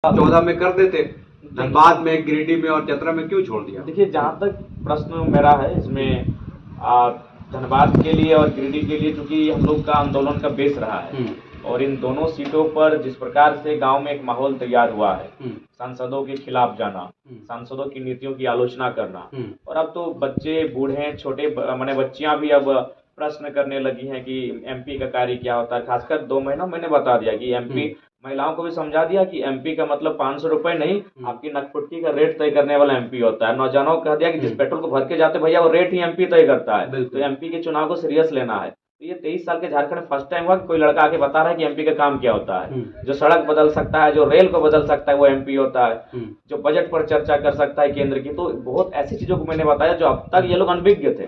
14 में कर देते, धनबाद में, गिरिडीह में और चतरा में क्यों छोड़ दिया? देखिए, जहाँ तक प्रश्न मेरा है इसमें, धनबाद के लिए और गिरिडीह के लिए, चूंकि हम लोग का आंदोलन का बेस रहा है और इन दोनों सीटों पर जिस प्रकार से गांव में एक माहौल तैयार हुआ है, सांसदों के खिलाफ जाना, सांसदों की नीतियों की आलोचना करना, और अब तो बच्चे, बूढ़े, छोटे माने बच्चियां भी अब प्रश्न करने लगी हैं कि एमपी का कार्य क्या होता है। खासकर 2 महीनों मैंने बता दिया कि एमपी, महिलाओं को भी समझा दिया कि एमपी का मतलब 500 रुपए नहीं, आपकी नकफुटकी का रेट तय करने वाला एमपी होता है। नौजवानों को कह दिया कि जिस पेट्रोल को भर के जाते भैया, वो रेट ही एमपी तय करता है, तो एमपी के चुनाव को सीरियस लेना है। तो ये 23 साल के झारखंड में फर्स्ट टाइम हुआ कि कोई लड़का आके बता रहा है कि एमपी का काम क्या होता है। जो सड़क बदल सकता है, जो रेल को बदल सकता है, वो एमपी होता है। जो बजट पर चर्चा कर सकता है केंद्र की, तो बहुत ऐसी चीजों को मैंने बताया जो अब तक ये लोग अनभिज्ञ थे,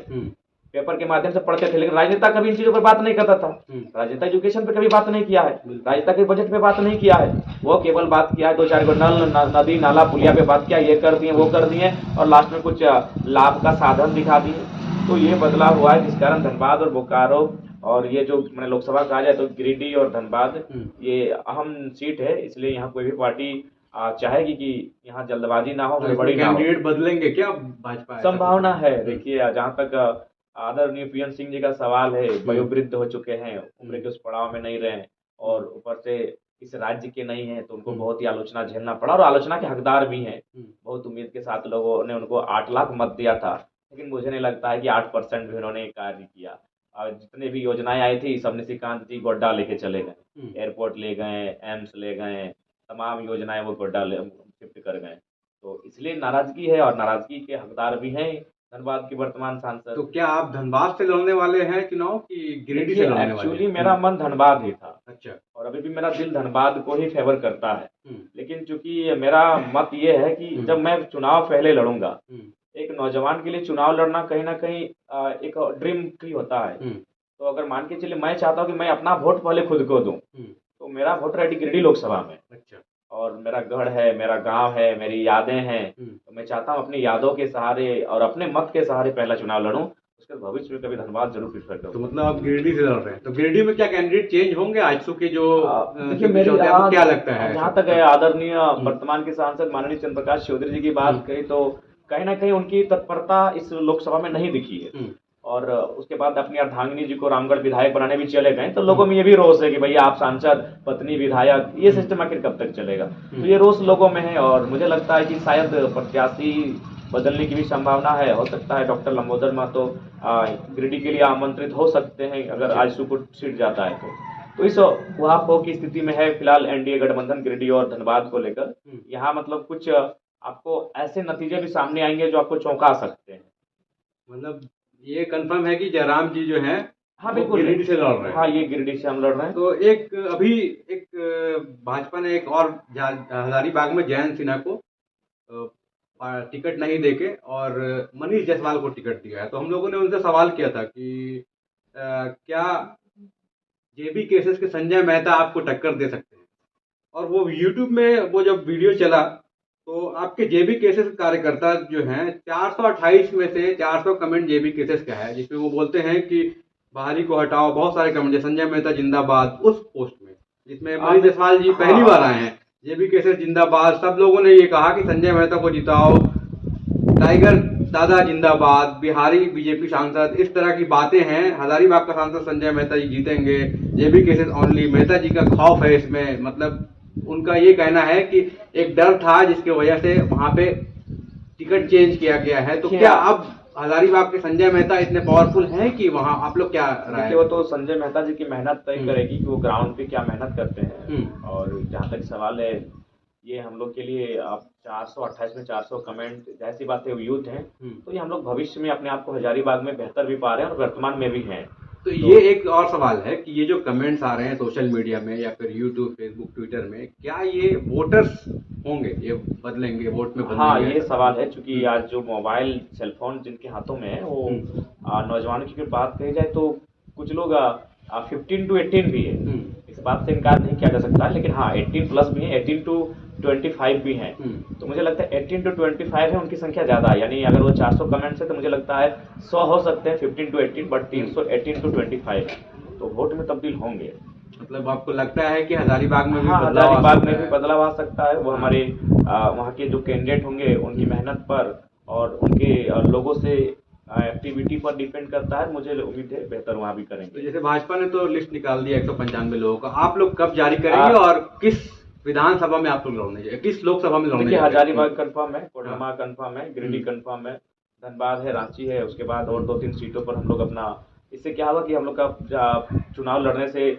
पेपर के माध्यम से पढ़ते थे, लेकिन राजनेता कभी इन चीजों पर बात नहीं करता था। राजनेता एजुकेशन पे कभी बात नहीं किया है, राजनेता के बजट पे बात नहीं किया है। वो केवल बात किया है 2-4 गो नदी नाला पुलिया पे बात किया, ये कर दिए, वो कर दिए, और लास्ट में कुछ लाभ का साधन दिखा दिए। तो ये बदलाव हुआ है, जिस कारण धनबाद और बोकारो और ये जो मैंने लोकसभा कहा जाए तो गिरिडीह और धनबाद ये अहम सीट है, इसलिए यहाँ कोई भी पार्टी चाहेगी कि यहाँ जल्दबाजी ना हो, गड़बड़ी ना हो। कैंडिडेट बदलेंगे क्या भाजपा? संभावना है। देखिए, जहाँ तक आदरणीय पीएन सिंह जी का सवाल है, वयोवृद्ध हो चुके हैं, उम्र के उस पड़ाव में नहीं रहे, और ऊपर से इस राज्य के नहीं है, तो उनको बहुत ही आलोचना झेलना पड़ा, और आलोचना के हकदार भी हैं। बहुत उम्मीद के साथ लोगों ने उनको 8 लाख मत दिया था, लेकिन मुझे नहीं लगता है कि 8% भी उन्होंने कार्य किया। और जितने भी योजनाएं आई थी, सब निशिकांत जी गोड्डा लेके चले गए, एयरपोर्ट ले गए, एम्स ले गए, तमाम योजनाएं वो गोड्डा शिफ्ट कर गए। तो इसलिए नाराजगी है, और नाराजगी के हकदार भी हैं धनबाद के वर्तमान सांसद। तो क्या आप धनबाद से लड़ने वाले हैं चुनाव कि गिरिडीह से लड़ने वाले? एक्चुअली मेरा मन धनबाद ही था। अच्छा। और अभी भी मेरा दिल धनबाद को ही फेवर करता है, लेकिन चूंकि मेरा मत ये है कि जब मैं चुनाव पहले लड़ूंगा, एक नौजवान के लिए चुनाव लड़ना कहीं ना कहीं एक ड्रीम भी होता है। तो अगर मान के चलिए, मैं चाहता हूँ कि मैं अपना वोट पहले खुद को दूं, तो मेरा वोटर आईडी गिरिडीह लोकसभा में। अच्छा। और मेरा गढ़ है, मेरा गांव है, मेरी यादें हैं, तो मैं चाहता हूँ अपनी यादों के सहारे और अपने मत के सहारे पहला चुनाव लड़ूं, उसके भविष्य में कभी धनबाद जरूर प्रेफर करूँ। तो मतलब आप गिरिडीह से लड़ रहे हैं, तो गिरिडीह में क्या कैंडिडेट चेंज होंगे? आजसू के जो देखिए, मेरी क्या लगता है? जहाँ तक आदरणीय वर्तमान के सांसद माननीय चंद्र प्रकाश चौधरी जी की बात कही, तो कहीं ना कहीं उनकी तत्परता इस लोकसभा में नहीं दिखी है। और उसके बाद अपनी अर्धांगिनी जी को रामगढ़ विधायक बनाने भी चले गए, तो लोगों में ये भी रोष है कि भैया आप सांसद, पत्नी विधायक, ये सिस्टम आखिर कब तक चलेगा? तो ये रोष लोगों में है, और मुझे लगता है कि शायद प्रत्याशी बदलने की भी संभावना है। हो सकता है डॉक्टर लंबोदर महतो गिरिडीह के लिए आमंत्रित हो सकते हैं, अगर आजसू को सीट जाता है तो इस उहापोह की स्थिति में है फिलहाल एनडीए गठबंधन गिरिडीह और धनबाद को लेकर। यहाँ मतलब कुछ आपको ऐसे नतीजे भी सामने आएंगे जो आपको चौंका सकते हैं। मतलब ये कंफर्म है कि जयराम जी जो हैं, हाँ बिल्कुल, गिरिडीह से लड़ रहे हैं। हाँ, ये गिरिडीह से हम लड़ रहे हैं। तो एक भाजपा ने एक और हजारीबाग में जयंत सिन्हा को टिकट नहीं देके और मनीष जायसवाल को टिकट दिया है। तो हम लोगों ने उनसे सवाल किया था कि क्या जेबी केसेस के संजय मेहता आपको टक्कर दे सकते हैं? और वो यूट्यूब में वो जब वीडियो चला, तो आपके जेबी केसेस कार्यकर्ता जो हैं, 428 में से 400 कमेंट जेबी केसेस का है, जिसमें वो बोलते हैं कि बाहरी को हटाओ। बहुत सारे कमेंट, संजय मेहता जिंदाबाद उस पोस्ट में, जिसमें मनीष जायसवाल जी पहली बार आए हैं, जेबी केसेस जिंदाबाद। सब लोगों ने ये कहा कि संजय मेहता को जिताओ, टाइगर दादा जिंदाबाद, बिहारी बीजेपी सांसद, इस तरह की बातें हैं। हजारीबाग का सांसद संजय मेहता जी जीतेंगे, जेबी केसेस ओनली, मेहता जी का खौफ है इसमें। मतलब उनका ये कहना है कि एक डर था जिसकी वजह से वहां पे टिकट चेंज किया गया है। तो क्या अब हजारीबाग के संजय मेहता इतने पावरफुल हैं कि वहां आप लोग क्या राय है? वो तो संजय मेहता जी की मेहनत तय करेगी कि वो ग्राउंड पे क्या मेहनत करते हैं। और जहाँ तक सवाल है, ये हम लोग के लिए आप 428 में 400 कमेंट, जैसी बात है, यूथ हैं, तो ये हम लोग भविष्य में अपने आप को हजारीबाग में बेहतर भी पा रहे हैं और वर्तमान में भी हैं। तो ये एक और सवाल है कि ये जो कमेंट्स आ रहे हैं सोशल मीडिया में या फिर यूट्यूब, फेसबुक, ट्विटर में, क्या ये वोटर्स होंगे, ये बदलेंगे, वोट में बदलेंगे? हाँ, ये सवाल है, चूंकि आज जो मोबाइल, सेलफोन जिनके हाथों में है, वो नौजवानों की बात कही जाए तो कुछ लोग 15 to 18 भी है, इस बात से इनकार नहीं किया जा सकता है। लेकिन हाँ, 18 प्लस भी है, 18 to 25 भी हैं। तो मुझे लगता है 18 to 25 है, उनकी संख्या ज़्यादा है। यानी अगर वो 400 कमेंट्स है तो मुझे लगता है 100 हो सकते हैं 15 to 18, बट 318 to 25 है, तो वोट में तब्दील होंगे। मतलब आपको लगता है कि हजारीबाग में भी हाँ, बदलाव आ हजारीबाग सकता में भी है? बदलाव आ सकता है। वो हमारे वहाँ के जो कैंडिडेट होंगे उनकी मेहनत पर और उनके लोगों से एक्टिविटी पर डिपेंड करता है। मुझे उम्मीद है बेहतर वहाँ भी तो करेंगे। जैसे भाजपा ने तो लिस्ट निकाल दिया 195 लोगों का, आप लोग कब जारी करेंगे आ, और किस विधानसभा में आप लोग लड़ने जाए, किस लोकसभा में लड़ने देखिए, जा रहे हैं? हजारीबाग कंफर्म है, हाँ। कोडरमा कंफर्म है, गिरिडीह हम्म। कंफर्म है, धनबाद है, रांची है, उसके बाद और 2-3 सीटों पर हम लोग अपना। इससे क्या होगा कि हम लोग का चुनाव लड़ने से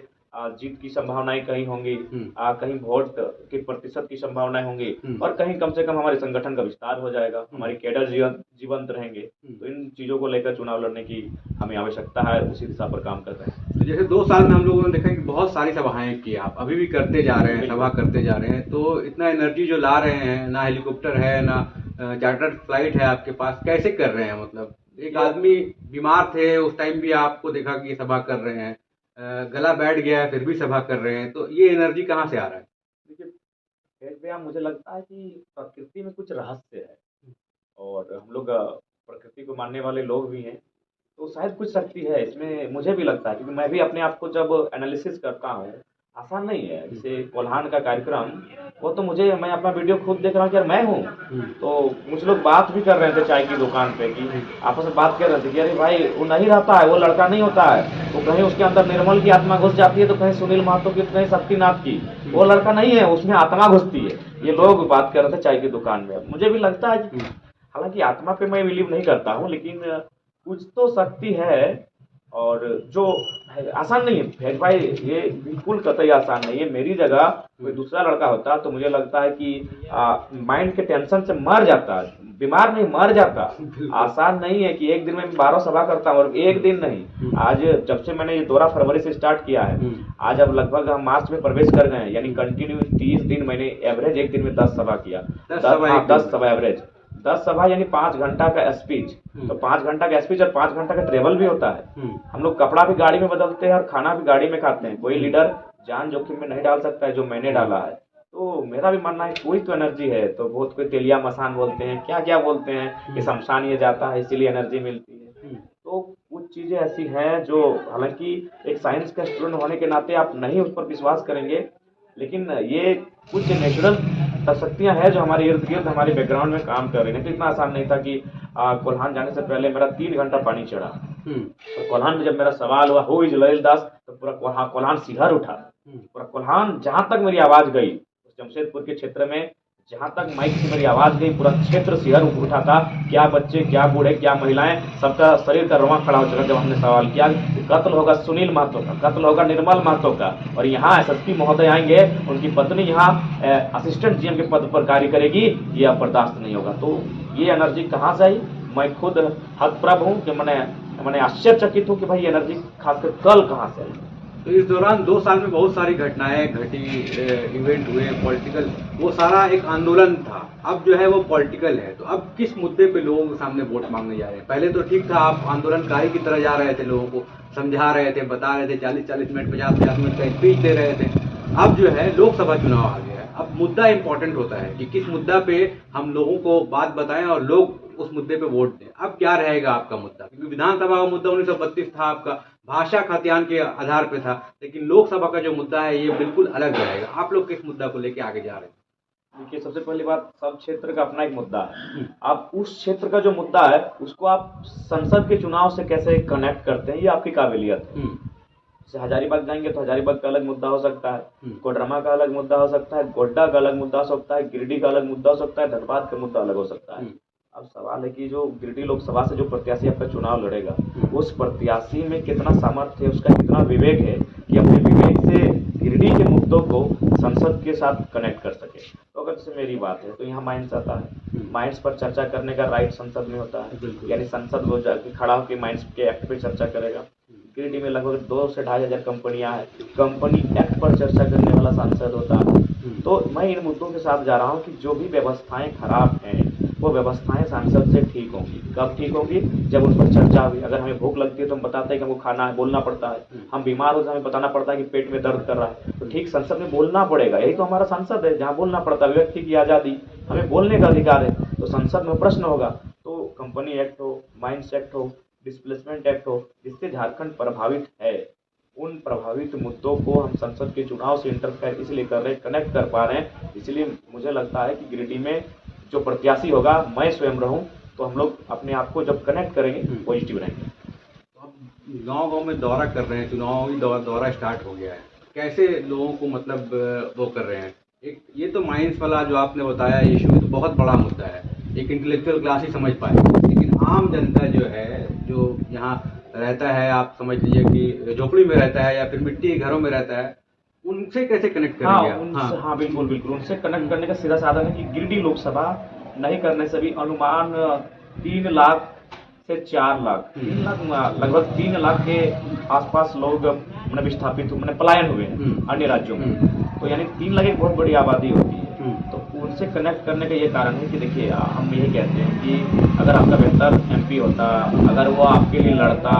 जीत की संभावनाएं कहीं होंगी, हम्म। कहीं वोट के प्रतिशत की संभावनाएं होंगी, हम्म। और कहीं कम से कम हमारे संगठन का विस्तार हो जाएगा, हमारी कैडर जीवंत रहेंगे। हम्म। तो इन चीज़ों को लेकर चुनाव लड़ने की हमें आवश्यकता है, उसी दिशा पर काम कर रहे हैं। तो जैसे 2 साल में हम लोगों ने देखा कि बहुत सारी सभाएं की, आप अभी भी करते जा रहे हैं, बिल्कुल। सभा करते जा रहे हैं, तो इतना एनर्जी जो ला रहे हैं, ना हेलीकॉप्टर है ना चार्टर्ड फ्लाइट है आपके पास, कैसे कर रहे हैं? मतलब एक ये आदमी बीमार थे उस टाइम भी आपको देखा कि सभा कर रहे हैं, गला बैठ गया है फिर भी सभा कर रहे हैं, तो ये एनर्जी कहाँ से आ रहा है? देखिए, खेल व्यायाम मुझे लगता है कि प्रकृति में कुछ रहस्य है, और हम लोग प्रकृति को मानने वाले लोग भी हैं, तो शायद कुछ शक्ति है इसमें, मुझे भी लगता है, क्योंकि मैं भी अपने आप को जब एनालिसिस करता हूँ, आसान नहीं है। जैसे कोल्हान का कार्यक्रम, वो तो मुझे, मैं अपना वीडियो खुद देख रहा हूँ कि यार मैं हूँ, तो कुछ लोग बात भी कर रहे थे चाय की दुकान पे, कि आपस में बात कर रहे थे कि अरे भाई वो नहीं रहता है, वो लड़का नहीं होता है, वो कहीं उसके अंदर निर्मल की आत्मा घुस जाती है, तो कहीं सुनील महतो की, तो कहीं शक्तिनाथ की, वो लड़का नहीं है, उसमें आत्मा घुसती है। ये लोग बात कर रहे थे चाय की दुकान में। मुझे भी लगता है कि हालांकि आत्मा पे मैं बिलीव नहीं करता हूँ, लेकिन कुछ तो शक्ति है, और जो आसान नहीं है फैज भाई, ये बिल्कुल कतई आसान नहीं है। मेरी जगह कोई दूसरा लड़का होता तो मुझे लगता है कि माइंड के टेंशन से मर जाता, बीमार नहीं मर जाता। आसान नहीं है कि एक दिन में 12 सभा करता हूँ, और एक दिन नहीं, आज जब से मैंने ये दौरा फरवरी से स्टार्ट किया है, आज अब लगभग हम मार्च में प्रवेश कर गए हैं, यानी कंटिन्यू 30 दिन मैंने एवरेज एक दिन में 10 सभा किया। 10 सभा एवरेज, 10 सभा यानी 5 घंटा का स्पीच। तो 5 घंटा का स्पीच और 5 घंटा का ट्रेवल भी होता है। हम लोग कपड़ा भी गाड़ी में बदलते हैं और खाना भी गाड़ी में खाते हैं। कोई लीडर जान जोखिम में नहीं डाल सकता है जो मैंने डाला है। तो मेरा भी मानना है कोई तो एनर्जी है, तो बहुत कोई तेलिया मसान बोलते हैं, क्या क्या बोलते हैं कि शमशान ये जाता है इसीलिए एनर्जी मिलती है। तो कुछ चीज़ें ऐसी हैं जो, हालांकि एक साइंस का स्टूडेंट होने के नाते आप नहीं उस पर विश्वास करेंगे, लेकिन ये कुछ नेचुरल शक्तियां हैं जो हमारे इर्द गिर्द हमारे बैकग्राउंड में काम कर रही हैं। तो इतना आसान नहीं था कि कोल्हान जाने से पहले मेरा 3 घंटा पानी चढ़ा। तो कोल्हान में जब मेरा सवाल हुआ हु इज ललित दास, तो पूरा कोल्हान सिहर उठा। पूरा कोल्हान, जहां तक मेरी आवाज गई उस जमशेदपुर के क्षेत्र में, जहां तक माइक से मेरी आवाज गई, पूरा क्षेत्र सिहर उठा था। क्या बच्चे, क्या बूढ़े, क्या महिलाएं, सबका शरीर का रोमा खड़ा हो चुका जब हमने सवाल किया कि कत्ल होगा सुनील महतो का, कत्ल होगा निर्मल महतो का, और यहाँ एसएसपी महोदय आएंगे, उनकी पत्नी यहाँ असिस्टेंट जीएम के पद पर कार्य करेगी, ये अब बर्दाश्त नहीं होगा। तो ये एनर्जी कहाँ से आई, मैं खुद हतप्रभ हूँ कि मैंने आश्चर्यचकित हूँ कि भाई एनर्जी खासकर कल कहाँ से आई। तो इस दौरान 2 साल में बहुत सारी घटनाएं घटी, इवेंट हुए पॉलिटिकल, वो सारा एक आंदोलन था, अब जो है वो पॉलिटिकल है। तो अब किस मुद्दे पे लोगों के सामने वोट मांगने जा रहे हैं? पहले तो ठीक था, आप आंदोलनकारी की तरह जा रहे थे, लोगों को समझा रहे थे, बता रहे थे, 40-40 मिनट 50-50 मिनट का स्पीच दे रहे थे। अब जो है लोकसभा चुनाव आ गया है, अब मुद्दा इंपॉर्टेंट होता है कि किस मुद्दा पे हम लोगों को बात बताएं और लोग उस मुद्दे पे वोट दें। अब क्या रहेगा आपका मुद्दा? क्योंकि विधानसभा का मुद्दा 1932 था आपका, भाषा खतियान के आधार पे था, लेकिन लोकसभा का जो मुद्दा है ये बिल्कुल अलग रहेगा। आप लोग किस मुद्दा को लेके आगे जा रहे हैं? देखिए, सबसे पहली बात, सब क्षेत्र का अपना एक मुद्दा है। आप उस क्षेत्र का जो मुद्दा है उसको आप संसद के चुनाव से कैसे कनेक्ट करते हैं, ये आपकी काबिलियत है। जैसे हजारीबाग जाएंगे तो हजारीबाग का अलग मुद्दा हो सकता है, कोडरमा का अलग मुद्दा हो सकता है, गोड्डा का अलग मुद्दा हो सकता है, गिरिडीह का अलग मुद्दा हो सकता है, धनबाद का मुद्दा अलग हो सकता है। अब सवाल है कि जो गिरिडीह लोकसभा से जो प्रत्याशी आपका चुनाव लड़ेगा, उस प्रत्याशी में कितना सामर्थ्य है, उसका कितना विवेक है कि अपने विवेक से गिरिडीह के मुद्दों को संसद के साथ कनेक्ट कर सके। तो अगर जैसे मेरी बात है तो यहाँ माइंड्स आता है, माइंड्स पर चर्चा करने का राइट संसद में होता है, यानी संसद वो जाके खड़ा होकर माइंड्स के एक्ट पे चर्चा करेगा। गिरिडीह में लगभग 2 से 2,500 कंपनियां हैं, कंपनी एक्ट पर चर्चा करने वाला सांसद होता है। तो मैं इन मुद्दों के साथ जा रहा हूँ कि जो भी व्यवस्थाएं खराब हैं वो व्यवस्थाएं सांसद से ठीक होंगी। कब ठीक होंगी? जब उन पर चर्चा हुई। अगर हमें भूख लगती है तो हम बताते हैं कि हमको खाना है, बोलना पड़ता है। हम बीमार हो तो हमें बताना पड़ता है कि पेट में दर्द कर रहा है, तो ठीक संसद में बोलना पड़ेगा। यही तो हमारा संसद है, जहाँ बोलना पड़ता है। व्यक्ति की आज़ादी, हमें बोलने का अधिकार है, तो संसद में प्रश्न होगा। तो कंपनी एक्ट हो, माइंस एक्ट हो, डिस्प्लेसमेंट एक्ट हो, जिससे झारखंड प्रभावित है, उन प्रभावित मुद्दों को हम संसद के चुनाव से इंटरफेयर इसलिए कर रहे हैं, कनेक्ट कर पा रहे हैं। इसलिए मुझे लगता है कि गिरिडीह में जो प्रत्याशी होगा, मैं स्वयं रहूं, तो हम लोग अपने आप को जब कनेक्ट करेंगे पॉजिटिव रहेंगे। गांव गांव में दौरा कर रहे हैं, चुनावी दौरा स्टार्ट हो गया है, कैसे लोगों को मतलब वो कर रहे हैं? एक ये तो माइंस वाला जो आपने बताया इशू तो बहुत बड़ा मुद्दा है, एक इंटेलेक्चुअल क्लास ही समझ पाए, लेकिन आम जनता जो है, जो यहाँ रहता है, आप समझ लीजिए कि झोपड़ी में रहता है या फिर मिट्टी के घरों में रहता है, उनसे कैसे कनेक्ट करेंगे आप? हाँ बिल्कुल बिल्कुल, उनसे कनेक्ट करने का सीधा साधन है कि गिरिडीह लोकसभा नहीं करने से भी अनुमान 3 लाख से 4 लाख, 3 लाख लगभग 3 लाख के आसपास लोग मैंने विस्थापित मैंने पलायन हुए हैं अन्य राज्यों में। तो यानी 3 लाख एक बहुत बड़ी आबादी होती है। तो उनसे कनेक्ट करने का ये कारण है कि देखिए, हम यही कहते हैं कि अगर आपका बेहतर एमपी होता, अगर वो आपके लिए लड़ता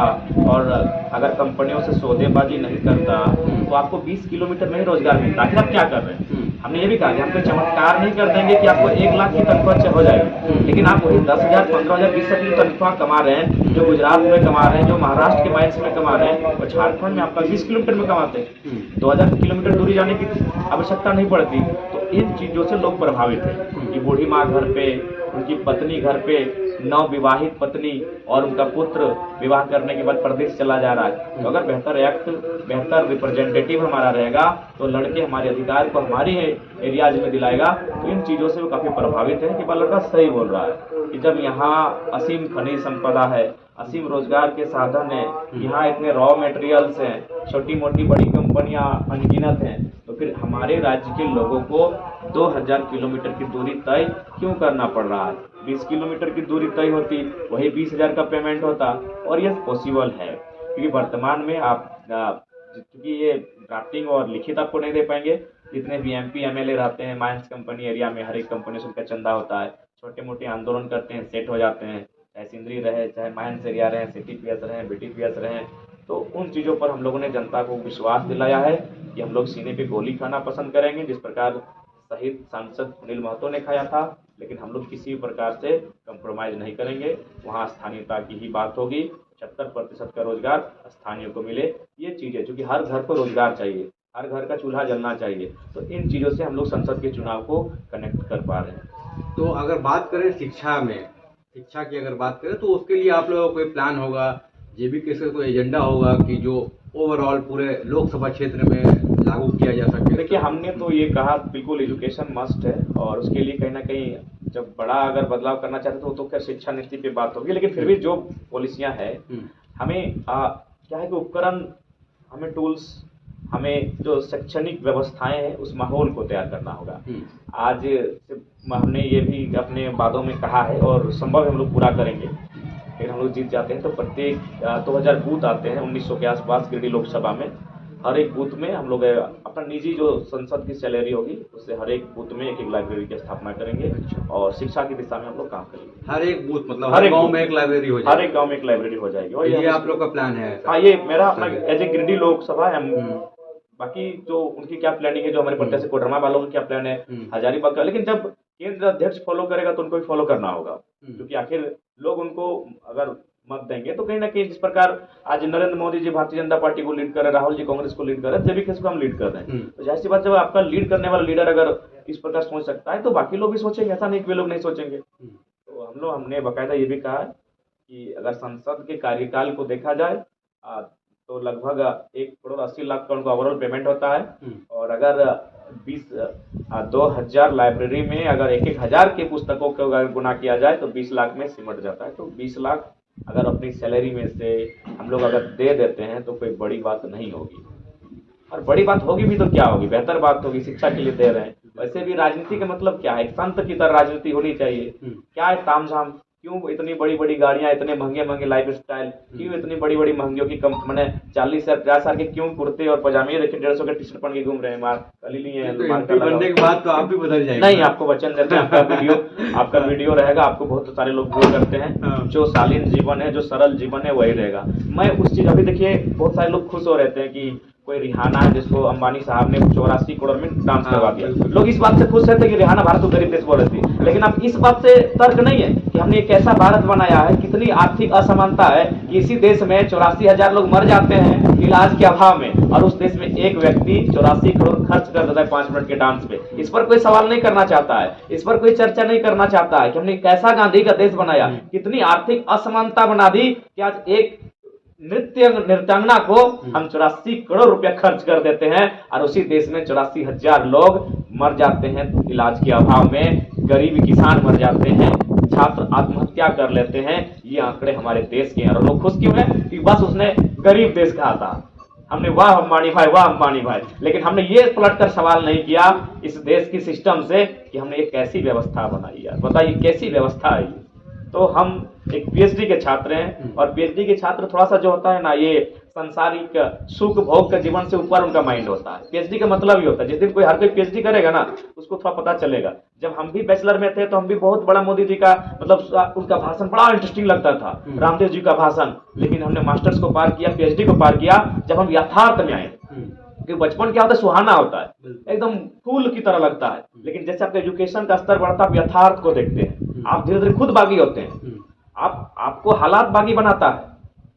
और अगर कंपनियों से सौदेबाजी नहीं करता, तो आपको 20 किलोमीटर में ही रोजगार मिलता। आखिर आप क्या कर रहे हैं? हमने ये भी कहा कि हम कोई चमत्कार नहीं कर देंगे कि आपको 1 लाख की तनख्वाह हो जाएगी, लेकिन आप वही 10,000, 15,000, 20,000 की तनख्वाह कमा रहे हैं, जो गुजरात में कमा रहे हैं, जो महाराष्ट्र के माइंस में कमा रहे हैं, और झारखंड में आपका 20 किलोमीटर में कमाते हैं। 2000 किलोमीटर दूरी जाने की आवश्यकता नहीं पड़ती। तो इन चीज़ों से लोग प्रभावित हैं कि बूढ़ी माँ घर पे, उनकी पत्नी घर पे, नवविवाहित पत्नी और उनका पुत्र विवाह करने के बाद प्रदेश चला जा रहा है। तो अगर बेहतर एक्ट, बेहतर रिप्रेजेंटेटिव हमारा रहेगा, तो लड़के हमारे अधिकार को हमारी एरियाज में दिलाएगा। तो इन चीज़ों से वो काफ़ी प्रभावित है कि वह लड़का सही बोल रहा है कि जब यहाँ असीम खनिज संपदा है, असीम रोजगार के साधन है, यहाँ इतने रॉ मटेरियल्स हैं, छोटी मोटी बड़ी कंपनियां अनगिनत हैं, तो फिर हमारे राज्य के लोगों को 2000 किलोमीटर की दूरी तय क्यों करना पड़ रहा है? 20 किलोमीटर की दूरी तय होती, वही 20,000 का पेमेंट होता। और ये पॉसिबल है क्योंकि वर्तमान में आप क्योंकि ये ड्राफ्टिंग और लिखित आपको नहीं दे पाएंगे। जितने भी एमपी एमएलए रहते हैं माइंस कंपनी एरिया में, हर एक कंपनी से उनका चंदा होता है, छोटे मोटे आंदोलन करते हैं, सेट हो जाते हैं, चाहे सिंदरी रहे, चाहे माइंस एरिया रहे, सिटी पीएस रहे, बीटी पीएस रहे। तो उन चीज़ों पर हम लोगों ने जनता को विश्वास दिलाया है कि हम लोग सीने पे गोली खाना पसंद करेंगे, जिस प्रकार शहीद सांसद सुनील महतो ने खाया था, लेकिन हम लोग किसी प्रकार से कंप्रोमाइज़ नहीं करेंगे। वहाँ स्थानीयता की ही बात होगी, 75% का रोजगार स्थानीय को मिले, ये चीज़ है। क्योंकि हर घर को रोजगार चाहिए, हर घर का चूल्हा जलना चाहिए। तो इन चीज़ों से हम लोग संसद के चुनाव को कनेक्ट कर पा रहे हैं। तो अगर बात करें शिक्षा में, शिक्षा की अगर बात करें तो उसके लिए आप लोगों का कोई प्लान होगा, जेबीके से कोई एजेंडा होगा कि जो ओवरऑल पूरे लोकसभा क्षेत्र में लागू किया जा सके? देखिए, हमने तो ये कहा बिल्कुल एजुकेशन मस्ट है, और उसके लिए कहीं ना कहीं जब बड़ा अगर बदलाव करना चाहते तो क्या शिक्षा नीति पे बात होगी। लेकिन फिर भी जो पॉलिसियां हैं, हमें क्या है कि उपकरण, हमें टूल्स, हमें जो शैक्षणिक व्यवस्थाएं हैं उस माहौल को तैयार करना होगा। आज हमने ये भी अपने बातों में कहा है और संभव हम लोग पूरा करेंगे। फिर हम लोग जीत जाते हैं तो प्रत्येक 2000 बूथ आते हैं 1900 के आसपास गिरिडीह लोकसभा में। हर एक बूथ में हम लोग अपना निजी जो संसद की सैलरी होगी उससे हर एक बूथ में एक लाइब्रेरी की स्थापना करेंगे और शिक्षा की दिशा में हम लोग काम करेंगे। हर एक बूथ मतलब हर गांव में एक लाइब्रेरी हो जाएगी? हर एक गांव में एक लाइब्रेरी हो जाएगी। और ये आप लोग का प्लान है? हाँ, ये मेरा अपना एज ए गिरिडीह लोकसभा है। बाकी जो उनकी क्या प्लानिंग है, जो हमारे प्रत्याशी कोडरमा वालों का क्या प्लान है, हजारीबाग का, लेकिन जब केंद्र अध्यक्ष फॉलो करेगा तो उनको भी फॉलो करना होगा। क्योंकि आखिर लोग उनको अगर मत देंगे तो कहीं ना कहीं, जिस प्रकार आज नरेंद्र मोदी जी भारतीय जनता पार्टी को लीड कर रहे हैं, राहुल जी कांग्रेस को लीड कर रहे हैं, जेबीके को हम लीड कर रहे हैं, तो जाहिर सी बात, जब आपका लीड करने वाला लीडर अगर इस प्रकार सोच सकता है तो बाकी लोग भी सोचेंगे। ऐसा नहीं कि वे लोग नहीं सोचेंगे। तो हमने बाकायदा ये भी कहा है कि अगर संसद के कार्यकाल को देखा जाए तो लगभग 1,80,00,000 का उनको ओवरऑल पेमेंट होता है। और अगर 2000 लाइब्रेरी में अगर 1,000 की पुस्तकों को अगर गुना किया जाए तो 20 लाख में सिमट जाता है। तो 20 लाख अगर अपनी सैलरी में से हम लोग अगर दे देते हैं तो कोई बड़ी बात नहीं होगी। और बड़ी बात होगी भी तो क्या होगी, बेहतर बात होगी, शिक्षा के लिए दे रहे हैं। वैसे भी राजनीति का मतलब क्या है, एक संत की तरह राजनीति होनी चाहिए। क्या है तामझाम, क्यों इतनी बड़ी बड़ी गाड़ियां, इतने महंगे महंगे लाइफ स्टाइल, क्यों इतनी बड़ी बड़ी महंगियों की कम, मैंने 40 से 50 साल के क्यों कुर्ते और पजामे देखिए 150 के टी शर्ट पहन के घूम रहे हैं। मार कल ही लिए बनने के बाद तो आप भी बदल जाएंगे। नहीं, आपको वचन देते हैं, आपका वीडियो रहेगा, आपको बहुत सारे लोग व्यू करते हैं। जो शालीन जीवन है, जो सरल जीवन है, वही रहेगा। मैं उस चीज, अभी देखिए बहुत सारे लोग खुश हो रहते हैं कि कोई रिहाना है जिसको अंबानी साहब ने 84 करोड़ में डांस करवा दिया। लोग इस बात से खुश रहते हैं कि रिहाना भारत को गरीब देश बोल रही थी। लेकिन अब इस बात से तर्क नहीं है कि हमने एक ऐसा भारत बनाया है, कितनी आर्थिक असमानता है कि इसी देश में 84,000 लोग मर जाते हैं इलाज के अभाव में, और उस देश में एक व्यक्ति 84 करोड़ खर्च कर देता है 5 मिनट के डांस पे। इस पर कोई सवाल नहीं करना चाहता है, इस पर कोई चर्चा नहीं करना चाहता है कि हमने कैसा गांधी का देश बनाया, कितनी आर्थिक असमानता बना दी कि आज एक नृत्यांगना को हम 84 करोड़ रुपया खर्च कर देते हैं और उसी देश में 84,000 लोग मर जाते हैं इलाज के अभाव में, गरीब किसान मर जाते हैं, छात्र आत्महत्या कर लेते हैं। ये आंकड़े हमारे देश के हैं और लोग खुश क्यों हैं कि बस उसने गरीब देश कहा था, हमने वाह अंबानी भाई, वाह अंबानी भाई। लेकिन हमने ये पलट कर सवाल नहीं किया इस देश की सिस्टम से कि हमने एक कैसी व्यवस्था बनाई है, बताइए कैसी व्यवस्था है। तो हम एक पीएचडी के छात्र हैं और पीएचडी के छात्र थोड़ा सा जो होता है ना, ये संसारिक सुख भोग का जीवन से ऊपर उनका माइंड होता है। पीएचडी का मतलब ही होता है, जिस दिन कोई हर कोई पीएचडी करेगा ना उसको थोड़ा पता चलेगा। जब हम भी बैचलर में थे तो हम भी बहुत बड़ा मोदी जी का मतलब उनका भाषण बड़ा इंटरेस्टिंग लगता था, रामदेव जी का भाषण। लेकिन हमने मास्टर्स को पार किया, पीएचडी को पार किया, जब हम यथार्थ में आए, क्योंकि बचपन क्या होता है, सुहाना होता है, एकदम फूल की तरह लगता है। लेकिन जैसे आपका एजुकेशन का स्तर बढ़ता है, आप यथार्थ को देखते हैं, आप धीरे धीरे खुद बागी होते हैं, आपको हालात बागी बनाता है।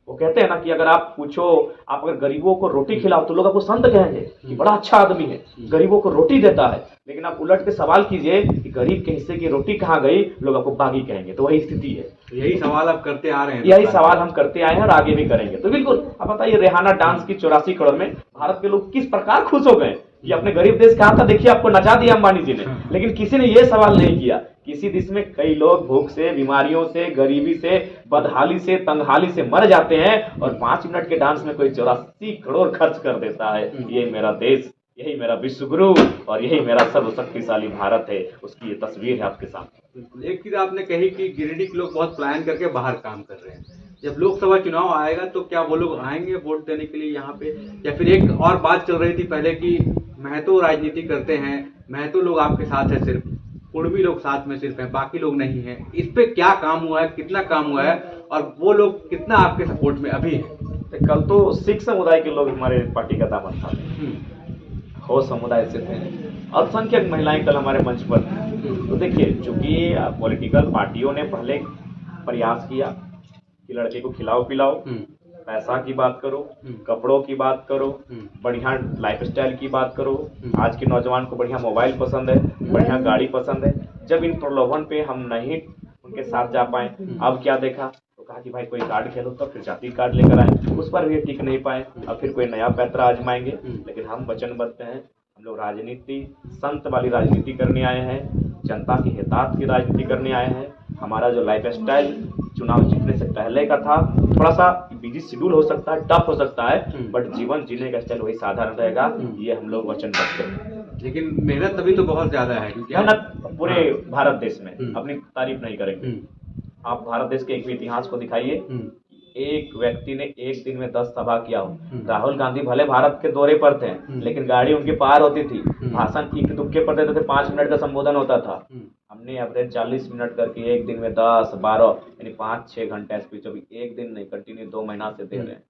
वो कहते हैं ना कि अगर आप पूछो, आप अगर गरीबों को रोटी खिलाओ तो लोग आपको संत कहेंगे कि बड़ा अच्छा आदमी है, गरीबों को रोटी देता है। लेकिन आप उलट के सवाल कीजिए कि गरीब के हिस्से की रोटी कहाँ गई, लोग आपको बागी कहेंगे। तो वही स्थिति है, यही सवाल आप करते आ रहे हैं, यही सवाल हम करते आए हैं और आगे भी करेंगे। तो बिल्कुल अब बताइए, रेहाना डांस की 84 करोड़ में भारत के लोग किस प्रकार खुश हो गए कि अपने गरीब देश कहा था, देखिए आपको नचा दिया अंबानी जी ने। लेकिन किसी ने यह सवाल नहीं किया, किसी देश में कई लोग भूख से, बीमारियों से, गरीबी से, बदहाली से, तंगहाली से मर जाते हैं और 5 मिनट के डांस में कोई 84 करोड़ खर्च कर देता है। ये मेरा देश, यही मेरा विश्व गुरु और यही मेरा सर्वशक्तिशाली भारत है, उसकी ये तस्वीर है आपके सामने। एक चीज आपने कही कि गिरिडीह के लोग बहुत प्लान करके बाहर काम कर रहे हैं। जब लोकसभा चुनाव आएगा तो क्या वो लोग आएंगे वोट देने के लिए यहाँ पे? या फिर एक और बात चल रही थी पहले कि महतो राजनीति करते हैं, महतो लोग आपके साथ है, सिर्फ कुर्मी लोग साथ में सिर्फ हैं, बाकी लोग नहीं हैं। इस पे क्या काम हुआ है, कितना काम हुआ है और वो लोग कितना आपके सपोर्ट में अभी है? तो कल तो सिख समुदाय के लोग हमारे पार्टी का दामन था, हो समुदाय से थे, अल्पसंख्यक महिलाएं कल हमारे मंच पर थी। तो देखिए, चूंकि पॉलिटिकल पार्टियों ने पहले प्रयास किया कि लड़के को खिलाओ पिलाओ, पैसा की बात करो, कपड़ों की बात करो, बढ़िया लाइफस्टाइल की बात करो। आज के नौजवान को बढ़िया मोबाइल पसंद है, बढ़िया गाड़ी पसंद है। जब इन प्रलोभन पे हम नहीं उनके साथ जा पाए, अब क्या देखा तो कहा कि भाई कोई कार्ड खेलो, तब फिर जाति कार्ड लेकर आए, उस पर भी टिक नहीं पाए, अब फिर कोई नया पैतरा आजमाएंगे। लेकिन हम वचनबद्ध हैं, हम लोग राजनीति, संत वाली राजनीति करने आए हैं, जनता के हितार्थ की राजनीति करने आए हैं। हमारा जो लाइफ स्टाइल चुनाव जीतने से पहले का था, थोड़ा सा बिजी शेड्यूल हो सकता है, टफ हो सकता है, बट जीवन जीने का स्टाइल वही साधारण रहेगा, ये हम लोग वचनबद्ध हैं। लेकिन मेहनत तभी तो बहुत ज्यादा है, क्योंकि मेहनत पूरे भारत देश में, अपनी तारीफ नहीं करेंगे। आप भारत देश के एक भी इतिहास को दिखाइए, एक व्यक्ति ने एक दिन में 10 सभा किया हो। राहुल गांधी भले भारत के दौरे पर थे, लेकिन गाड़ी उनकी पार होती थी, भाषण इक्के दुक्के पर देते थे, 5 मिनट का संबोधन होता था। हमने एवरेज 40 मिनट करके एक दिन में 10-12 यानी 5-6 घंटे स्पीच, अभी एक दिन नहीं, कंटिन्यू 2 महीना से दे रहे हैं।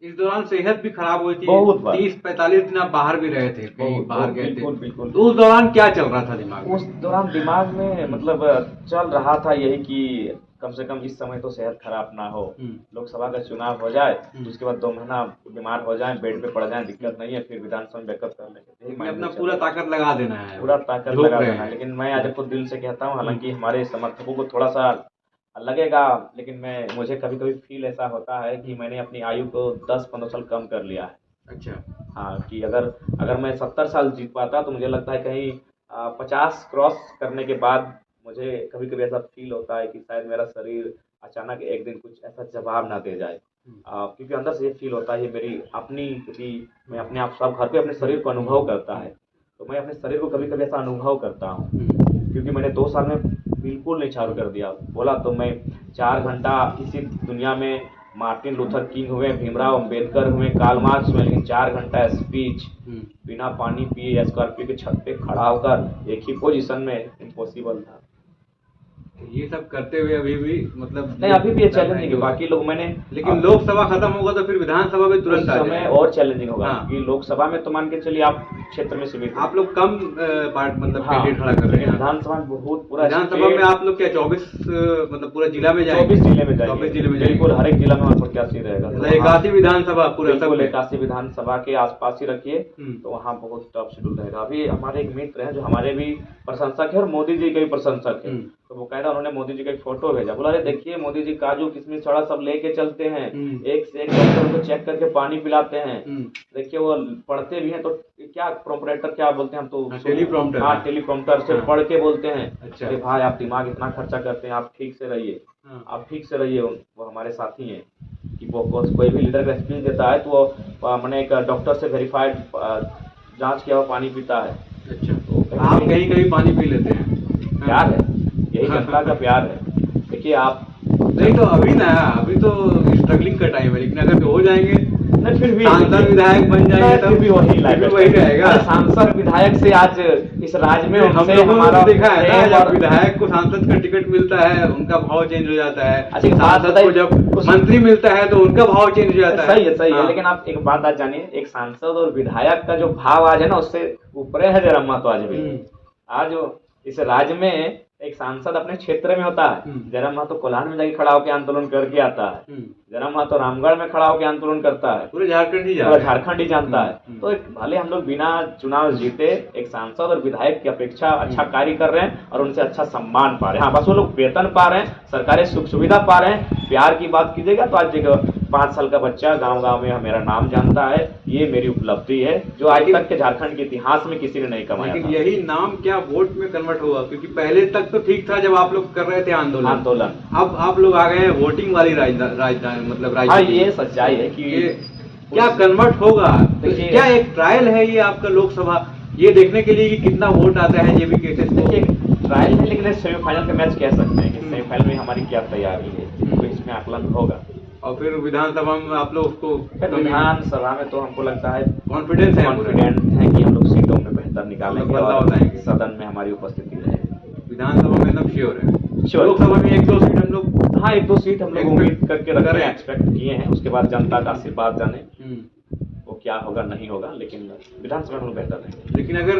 इस दौरान सेहत भी खराब हुई थी, बहुत बार 30-45 दिन आप बाहर भी रहे थे, कहीं बाहर गए थे। बिल्कुल। तो उस दौरान क्या चल रहा था दिमाग में? उस दौरान दिमाग में मतलब चल रहा था यही कि कम से कम इस समय तो सेहत खराब ना हो, लोकसभा का चुनाव हो जाए, उसके बाद 2 महीना बीमार हो जाए, बेड पे पड़ जाए, दिक्कत नहीं है, फिर विधानसभा में बैकअप कर लेंगे। अपना पूरा ताकत लगा देना है, पूरा ताकत लगा देना है। लेकिन मैं आज खुद दिल से कहता हूँ, हालांकि हमारे समर्थकों को थोड़ा सा लगेगा, लेकिन मुझे कभी कभी फील ऐसा होता है कि मैंने अपनी आयु को 10-15 साल कम कर लिया है। अच्छा, हाँ, कि अगर मैं 70 साल जीत पाता तो मुझे लगता है कहीं 50 क्रॉस करने के बाद मुझे कभी कभी ऐसा फील होता है कि शायद मेरा शरीर अचानक एक दिन कुछ ऐसा जवाब ना दे जाए, क्योंकि अंदर से ये फील होता है ये मेरी अपनी, क्योंकि मैं अपने आप सब घर पे अपने शरीर को अनुभव करता है, तो मैं अपने शरीर को कभी कभी ऐसा अनुभव करता हूँ, क्योंकि मैंने 2 साल में बिल्कुल नहीं चालू कर दिया। बोला तो मैं 4 घंटा इसी दुनिया में मार्टिन लूथर किंग हुए, भीमराव अंबेडकर हुए, कार्ल मार्क्स हुए, लेकिन 4 घंटा स्पीच बिना पानी पिए स्कॉर्पियो के छत पे खड़ा होकर एक ही पोजीशन में इम्पॉसिबल था। ये सब करते हुए अभी भी मतलब नहीं, अभी भी ये चैलेंजिंग है। बाकी लोग मैंने लेकिन लोकसभा खत्म होगा तो फिर विधानसभा में तुरंत आ समय जाएगा। और चैलेंजिंग होगा, हाँ। क्योंकि लोकसभा में तो मान के चलिए आप क्षेत्र में सीमित हैं। आप लोग कम पार्ट मतलब हाँ, कैंडिडेट खड़ा कर रहे लेकिन हैं। विधानसभा में बहुत पूरा विधानसभा में आप लोग क्या 24 मतलब पूरा जिला में जाएंगे? 24 जिले में जाएंगे। 24 जिले में बिल्कुल, जाएंगे। हर एक जिला में हमारा प्रत्याशी रहेगा। मतलब 81 विधानसभा पूरा सब बिल्कुल में? 81 विधानसभा के आसपास ही रखिए, तो वहाँ बहुत टफ शेड्यूल रहेगा। अभी हमारे एक मित्र हैं जो हमारे भी प्रशंसक है और मोदी जी के भी प्रशंसक है, तो वो कहता उन्होंने मोदी जी का एक फोटो भेजा, बोला अरे देखिए मोदी जी काजू किशमिश छड़ा सब लेके चलते हैं, एक से एक डॉक्टर को चेक करके पानी पिलाते हैं, देखिए वो पढ़ते भी हैं, तो क्या प्रोपरेटर क्या बोलते हैं हम तो टेलीप्रॉम्प्टर। हाँ, टेलीप्रॉम्प्टर से पढ़ के बोलते हैं। अच्छा। अरे भाई आप दिमाग इतना खर्चा करते हैं, आप ठीक से रहिए, आप ठीक से रहिए। वो हमारे साथी हैं कि वो कोई भी लीडर का स्पीच देता है तो वो मैंने एक डॉक्टर से वेरीफाइड जांच किया हुआ पानी पीता है। अच्छा, तो आप कहीं कहीं पानी पी लेते हैं? प्यार है, यही जनता का प्यार है। देखिए आप नहीं तो अभी तो स्ट्रगलिंग का टाइम है, लेकिन अगर हो जाएंगे नहीं, फिर भी सांसद विधायक बन जाएंगे तब फिर भी वही रहेगा। सांसद विधायक से आज इस राज्य में हम उनसे लोगों ने हमारा देखा है ना, जब और विधायक को सांसद का टिकट मिलता है उनका भाव चेंज हो जाता है, अच्छा, एक बात सांसद को बताइए, जब मंत्री मिलता है तो उनका भाव चेंज हो जाता है। सही है, सही है, हाँ। लेकिन आप एक बात आज जानिए, एक सांसद और विधायक का जो भाव आज है ना, उससे ऊपर है जयराम महतो आज भी। आज इस राज्य में एक सांसद अपने क्षेत्र में होता है, जयराम महतो कोल्हान में जाके खड़ा होकर आंदोलन करके आता है, जयराम महतो रामगढ़ में खड़ा होकर आंदोलन करता है, पूरे झारखंड ही पूरा झारखंड ही जानता है। तो भले हम लोग बिना चुनाव जीते एक सांसद और विधायक की अपेक्षा अच्छा कार्य कर रहे हैं और उनसे अच्छा सम्मान पा रहे हैं। हाँ, बस वो लोग वेतन पा रहे हैं, सरकारी सुख सुविधा पा रहे हैं। प्यार की बात कीजिएगा तो आज एक 5 साल का बच्चा गांव गांव में मेरा नाम जानता है, ये मेरी उपलब्धि है जो आज तक के झारखंड के इतिहास में किसी ने नहीं कमाया। लेकिन यही नाम क्या वोट में कन्वर्ट होगा? क्योंकि पहले तक तो ठीक था जब आप लोग कर रहे थे आंदोलन, अब आप लोग आ गए हैं वोटिंग वाली राजधानी मतलब हाँ, ये सच्चाई है कि क्या कन्वर्ट होगा? तो क्या एक ट्रायल है ये आपका लोकसभा, ये देखने के लिए कि कितना वोट आता है जेबी केसेस को? ट्रायल है, लेकिन सेमीफाइनल का मैच कह सकते हैं कि सेमीफाइनल में हमारी क्या तैयारी है, तो इसमें आकलन होगा। और फिर विधानसभा में आप लोग उसको विधानसभा में तो हमको लगता है कॉन्फिडेंस है कि हम लोग सीटों में बेहतर निकालेंगे और बताएंगे सदन में हमारी उपस्थिति रहेगी। विधानसभा में एकदम श्योर है। लोकसभा में 1-2 सीट हम लोग, हाँ 1-2 सीट हम लोग उम्मीद करके रख रहे हैं, एक्सपेक्ट किए हैं। उसके बाद जनता का आशीर्वाद जाने वो क्या होगा नहीं होगा, लेकिन विधानसभा में बेहतर रहेंगे। लेकिन अगर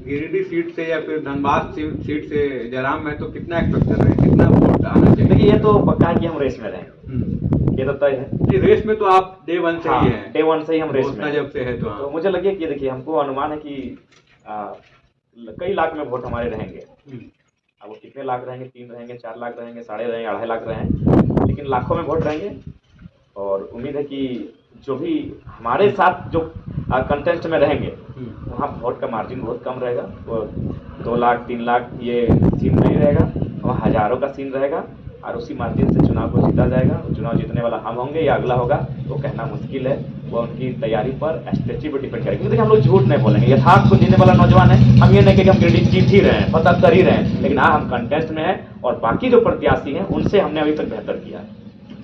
गिरिडीह सीट से या फिर धनबाद सीट से जयराम महतो कितना एक्सपेक्ट कर रहे हैं, कितना वोट आना चाहिए? देखिए ये तो पक्का है कि हम रेस में रहेंगे, ये तो तय है। रेस में तो आप डे 1 से ही हैं। डे 1 से ही हम रेस में जब से है तो मुझे लगे कि देखिए हमको अनुमान है कि कई लाख में वोट हमारे रहेंगे। अब वो कितने लाख रहेंगे, 3 रहेंगे, 4 लाख रहेंगे, 2.5 लाख रहेंगे, लेकिन लाखों में वोट रहेंगे। और उम्मीद है कि जो भी हमारे साथ जो कंटेस्ट में रहेंगे वहाँ वोट का मार्जिन बहुत कम रहेगा, वो 2 लाख 3 लाख ये सीन नहीं रहेगा, वहाँ हजारों का सीन रहेगा और उसी मार्जिन से चुनाव को जीता जाएगा। चुनाव जीतने वाला हम होंगे या अगला होगा वो कहना मुश्किल है, वो उनकी तैयारी पर स्ट्रेटजी पर डिपेंड करेगी। देखिए हम लोग झूठ नहीं बोलेंगे, यथार्थ को जीने वाला नौजवान है, हम ये नहीं कि हम गिरिडीह जीत ही रहे हैं, पता कर ही रहे हैं, लेकिन हाँ हम कंटेस्ट में हैं और बाकी जो प्रत्याशी हैं उनसे हमने अभी तक बेहतर किया है।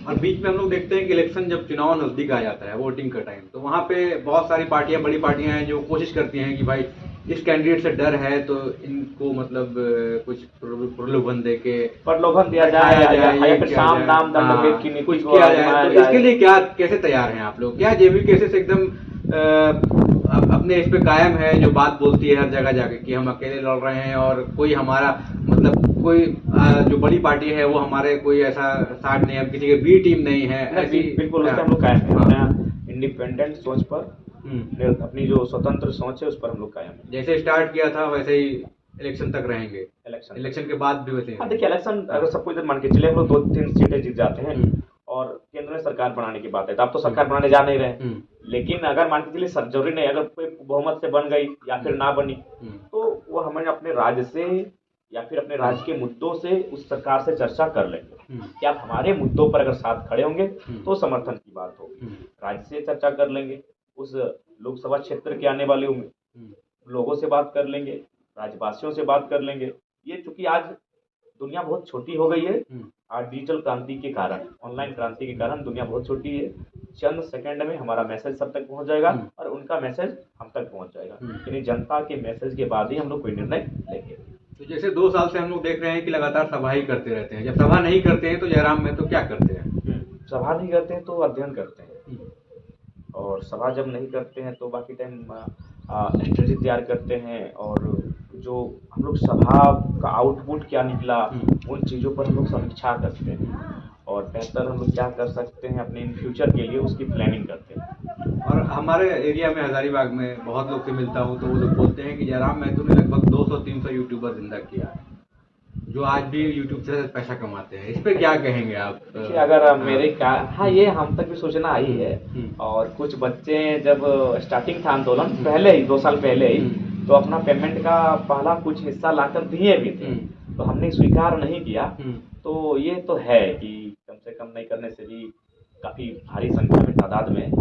और बीच में हम लोग देखते हैं कि इलेक्शन जब चुनाव नजदीक आ जाता है, वोटिंग का टाइम, तो वहाँ पे बहुत सारी पार्टियां, बड़ी पार्टियां हैं जो कोशिश करती हैं कि भाई इस कैंडिडेट से डर है तो इनको मतलब कुछ प्रलोभन दे के प्रलोभन दिया जाए या फिर साम दाम दंड की नीति कुछ किया जाए। तो इसके लिए क्या कैसे तैयार हैं आप लोग? क्या जेबी केसेस एकदम अपने इस पे कायम है, जो बात बोलती है हर जगह जाके कि हम अकेले लड़ रहे हैं और कोई हमारा मतलब कोई जो बड़ी पार्टी है वो हमारे कोई ऐसा साथ नहीं है, किसी के बी टीम नहीं है ऐसी? बिल्कुल उससे हम लोग कायम हैं, इंडिपेंडेंट सोच पर, अपनी जो स्वतंत्र सोच है उस पर हम लोग कायम हैं। जैसे स्टार्ट किया था वैसे ही इलेक्शन तक रहेंगे, इलेक्शन के बाद भी वैसे? हाँ देखिए, इलेक्शन अगर सब कुछ मान के चले हम लोग 2-3 सीटें जीत जाते हैं और केंद्र में सरकार बनाने की बात है, तो आप तो सरकार बनाने जा नहीं रहे, लेकिन अगर मान के चलिए जरूरी नहीं, अगर कोई बहुमत से बन गई या फिर ना बनी तो वो हमें अपने राज्य से या फिर अपने राज्य के मुद्दों से उस सरकार से चर्चा कर लेंगे कि आप हमारे मुद्दों पर अगर साथ खड़े होंगे तो समर्थन की बात होगी। राज्य से चर्चा कर लेंगे, उस लोकसभा क्षेत्र के आने वाले लोगों से बात कर लेंगे, राज्यवासियों से बात कर लेंगे। ये चूंकि आज दुनिया बहुत छोटी हो गई है, आज डिजिटल क्रांति के कारण, ऑनलाइन क्रांति के कारण दुनिया बहुत छोटी है, चंद सेकंड में हमारा मैसेज सब तक पहुंच जाएगा और उनका मैसेज हम तक पहुंच जाएगा, यानी जनता के मैसेज के बाद ही हम लोग कोई निर्णय लेंगे। तो जैसे 2 साल से हम लोग देख रहे हैं कि लगातार सभा ही करते रहते हैं, जब सभा नहीं करते हैं तो जयराम महतो क्या करते हैं? सभा नहीं करते हैं तो अध्ययन करते हैं, और सभा जब नहीं करते हैं तो बाकी टाइम स्ट्रेटेजी तैयार करते हैं, और जो हम लोग सभा का आउटपुट क्या निकला उन चीज़ों पर हम लोग समीक्षा करते हैं, और बेहतर हम लोग क्या कर सकते हैं अपने इन फ्यूचर के लिए उसकी प्लानिंग करते हैं। और हमारे एरिया में हजारीबाग में बहुत लोग से मिलता हूँ तो वो लोग बोलते हैं कि जयराम महतो ने लगभग 200-300 यूट्यूबर जिंदा किया है, जो आज भी यूट्यूब से पैसा कमाते हैं। इस पे क्या कहेंगे आप? देखिए, अगर मेरे का हाँ, ये हम तक भी सूचना आई है, और कुछ बच्चे जब स्टार्टिंग था आंदोलन पहले ही 2 साल पहले ही, तो अपना पेमेंट का पहला कुछ हिस्सा लाकर दिए भी थे, तो हमने स्वीकार नहीं किया। तो ये तो है कि कम से कम नहीं करने से भी काफ़ी भारी संख्या में तादाद में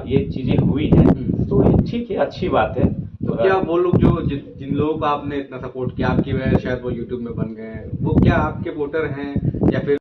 ये चीज़ें हुई हैं, तो ये ठीक है, अच्छी बात है। तो क्या वो लोग जो जिन लोगों को आपने इतना सपोर्ट किया, आपकी वजह से शायद वो यूट्यूब में बन गए हैं, वो क्या आपके वोटर हैं या फिर